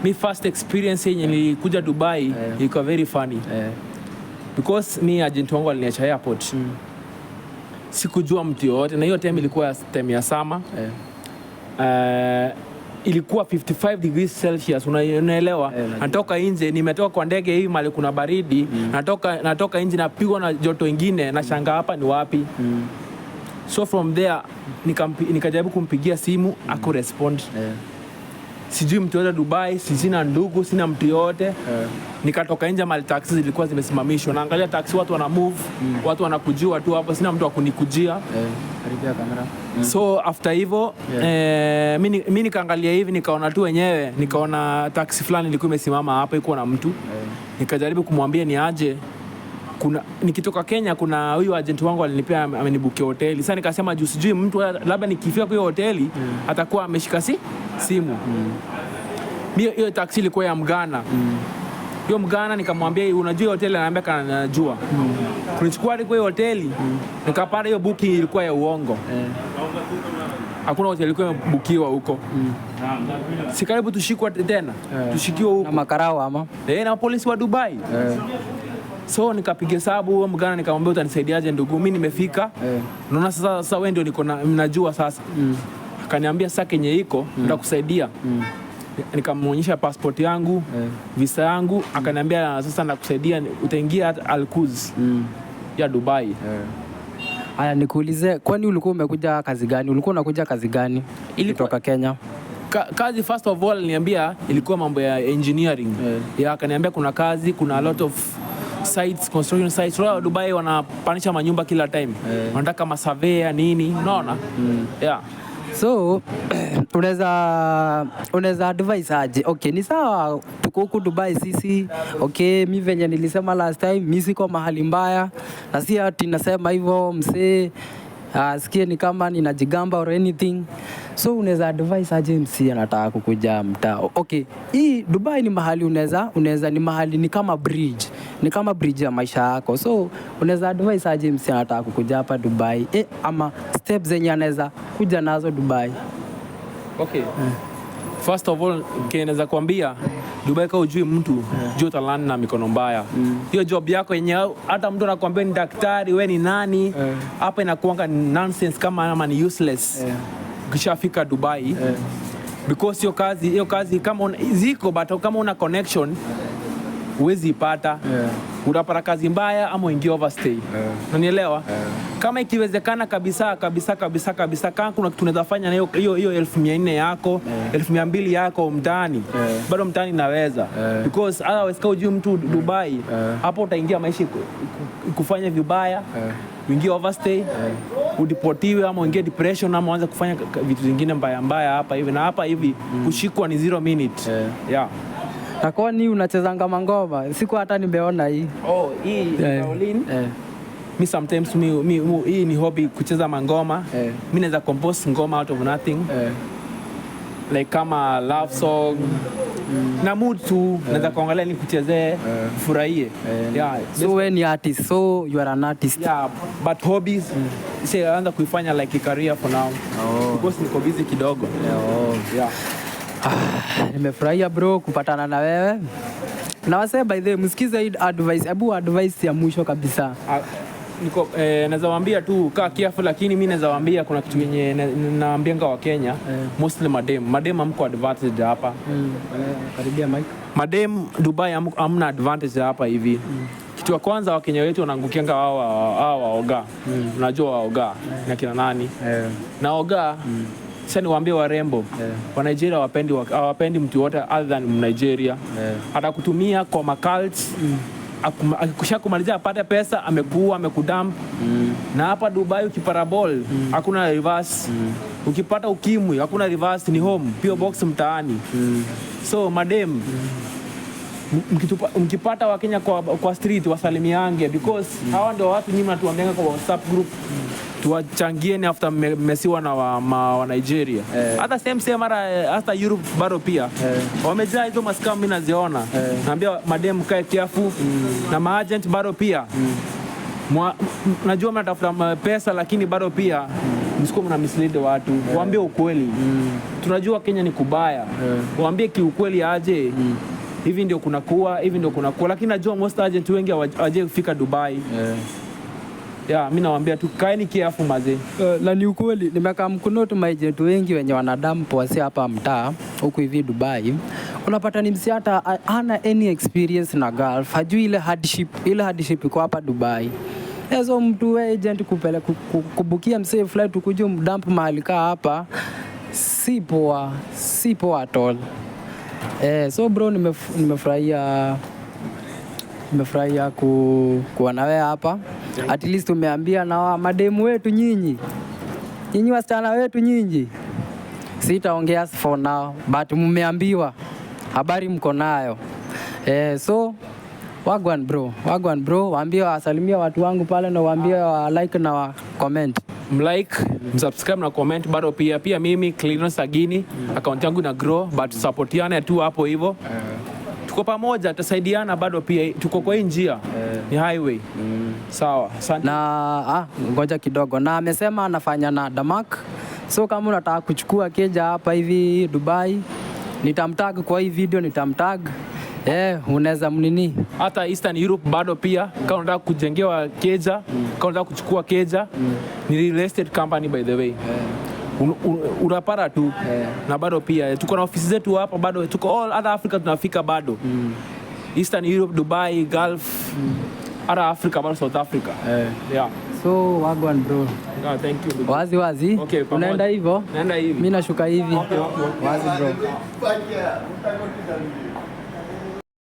mi first experience yenye nilikuja Dubai ilikuwa very funny. Because mi agent wangu aliniacha airport. Sikujua mtu yote na hiyo time ilikuwa time ya summer. Ilikuwa 55 degrees Celsius, unaelewa? Natoka nje, nimetoka kwa ndege hii mali kuna baridi, natoka nje napigwa na joto ingine, na shanga hapa ni wapi? So from there nikajaribu kumpigia simu, ako respond. Sijui mtu yote Dubai, sina ndugu, sina mtu yote. Nikatoka nje mali taxi zilikuwa zimesimamishwa. Naangalia taxi watu wana move, watu wanakujua tu hapo, sina mtu wa kunikujia. Karibia kamera. So after hivyo mimi nikaangalia hivi nikaona tu wenyewe, nikaona taxi fulani ilikuwa imesimama hapa iko na mtu. Nikajaribu kumwambia ni aje. Nikitoka Kenya kuna huyu agent wangu alinipea amenibukia hoteli. Sasa nikasema juu sijui mtu labda nikifika kwa hiyo hoteli atakuwa ameshika simu. Hiyo taxi ilikuwa ya Mgana. Hiyo Mgana nikamwambia unajua hoteli, ananiambia kana najua. Kunichukua hadi kwa hiyo hoteli nikapata hiyo booking ilikuwa ya uongo. Hakuna hoteli ilikuwa imebukiwa huko. Sikaribu tushikwa tena. Tushikiwa huko. Na makarao ama? Na polisi wa Dubai. So nikapiga hesabu huyo Mgana nikamwambia utanisaidiaje ndugu, mimi nimefika. Unaona sasa wewe ndio niko najua sasa. Akaniambia sasa Kenya iko nitakusaidia. Nikamuonyesha passport yangu, visa yangu, akaniambia sasa nakusaidia utaingia Al-Quds ya Dubai. Haya nikuulize, kwani ulikuwa umekuja kazi gani? Ulikuwa unakuja kazi gani kutoka Kenya? Kazi first of all niambia ilikuwa mambo ya engineering. Akaniambia kuna kazi, kuna a lot of sites, construction sites. Wao Dubai wanapanisha manyumba kila time. Wanataka masurveyor nini, unaona? So unaweza advise aje? Okay, ni sawa tuko huku Dubai sisi. Okay, mimi venye nilisema last time, mimi siko mahali mbaya. Na si ati nasema hivyo msee sikie ni kama ninajigamba or anything. So unaweza advise aje msee anataka kukuja mtaa? Okay, hii Dubai ni mahali unaweza ni mahali ni kama bridge. Ni kama bridge ya maisha yako. So unaweza advise aje msee anataka kukuja hapa Dubai? Ama steps zenye anaweza kuja nazo Dubai? Okay. First of all, naweza kuambia Dubai kwa ujui mtu, juu utalani na mikono mbaya. Hiyo job yako yenye hata mtu anakuambia ni daktari, wewe ni nani? Hapa inakuanga nonsense kama ama ni useless. Ukishafika Dubai. Because hiyo kazi kama ziko but kama una connection huwezi ipata. Utapata kazi mbaya ama uingie overstay. Unanielewa? Kama ikiwezekana kabisa kama kuna kitu unaweza fanya na hiyo 1400 yako, 1200 yako mtaani. Bado mtaani naweza. Because otherwise kama ujui mtu Dubai, hapo utaingia maisha kufanya vibaya, uingie overstay, udipotiwe ama uingie depression ama uanze kufanya vitu vingine mbaya hapa hivi na hapa hivi kushikwa ni 0 minute. Na kwani unachezanga mangoma? Siku hata nimeona hii. Hii violin. Mi sometimes hii ni hobby kucheza mangoma. Mi naweza compose ngoma out of nothing. Like kama love song. Na mood tu naweza kuangalia ni kuchezee, furahie. So wewe ni artist, so you are an artist. But hobbies sianza kuifanya like a career for now. Because niko busy kidogo. Nimefurahia bro kupatana na wewe. Na wasee by the way msikize hii advice, advice ya mwisho kabisa. Naweza waambia tu kaa careful, lakini mimi naweza waambia kuna kitu yenye naambianga wa Kenya, mostly madem amko advantage hapa. Karibia mic. Madem Dubai hamna advantage hapa hivi. Kitu ya kwanza wa Kenya wetu wanaangukianga hao waoga. Unajua waoga na kina nani? Na waoga sasa niwaambie warembo, wa Nigeria hawapendi mtu wote other than Nigeria. Atakutumia kwa macults, akishakumalizia apate pesa, amekuua, amekudump. Na hapa Dubai ukiparabol, hakuna reverse. Ukipata ukimwi, hakuna reverse, ni home, PO box mtaani. So madem, mkipata Wakenya kwa street wasalimiange, because hawa ndio watu nyinyi mnatuambianga kwa WhatsApp group tuwachangieni after mmesiwa na wa Nigeria. Hata same mara hata Europe bado pia. Wamejaa hizo maskam mimi naziona. Naambia madem kae careful na maagent bado pia. Najua mnatafuta pesa lakini bado pia msiko mna mislead watu. Waambie ukweli. tunajua Kenya ni kubaya. Waambie kiukweli aje. Hivi ndio kunakuwa, lakini najua most agent wengi waje kufika Dubai. Mimi nawaambia tu kaeni kiafu mazee. Na ni ukweli nimekaa mkunotu maagent wengi wenye wanadamu poasi hapa mtaa huku hivi Dubai. Unapata ni msi hata hana any experience na Gulf. Hajui ile hardship iko hapa Dubai. So mtu agent kubukia msee flight ukuje mdump mahali kaa hapa si poa at all. So bro nimefurahia kuwa na wewe hapa. At least umeambia na mademu wetu nyinyi wasichana wetu nyinyi. Sitaongea for now but mmeambiwa habari mko nayo. So wagwan bro, waambie wasalimia watu wangu pale na waambie wa like na wa comment. Mlike, msubscribe na comment bado pia mimi Cleanos Sagini account yangu ina grow but supportiane tu hapo hivyo. Tuko pamoja, tutasaidiana bado pia tuko kwa hii njia. Ni highway. Sawa, asante. Na ngoja kidogo. Na amesema anafanya na Damak. So kama unataka kuchukua keja hapa hivi Dubai, nitamtag kwa hii video, unaweza mnini. Hata Eastern Europe bado pia kama unataka kujengewa keja, kama unataka kuchukua keja, ni real estate company by the way. Unapata tu. Na bado pia tuko na ofisi zetu hapa bado, tuko all other Africa tunafika bado. Eastern Europe, Dubai, Gulf, other Africa, bado South Africa. So wagwan bro. Thank you. Wazi. Okay, unaenda hivyo? Naenda hivi. Mimi nashuka hivi. Okay. Wazi bro.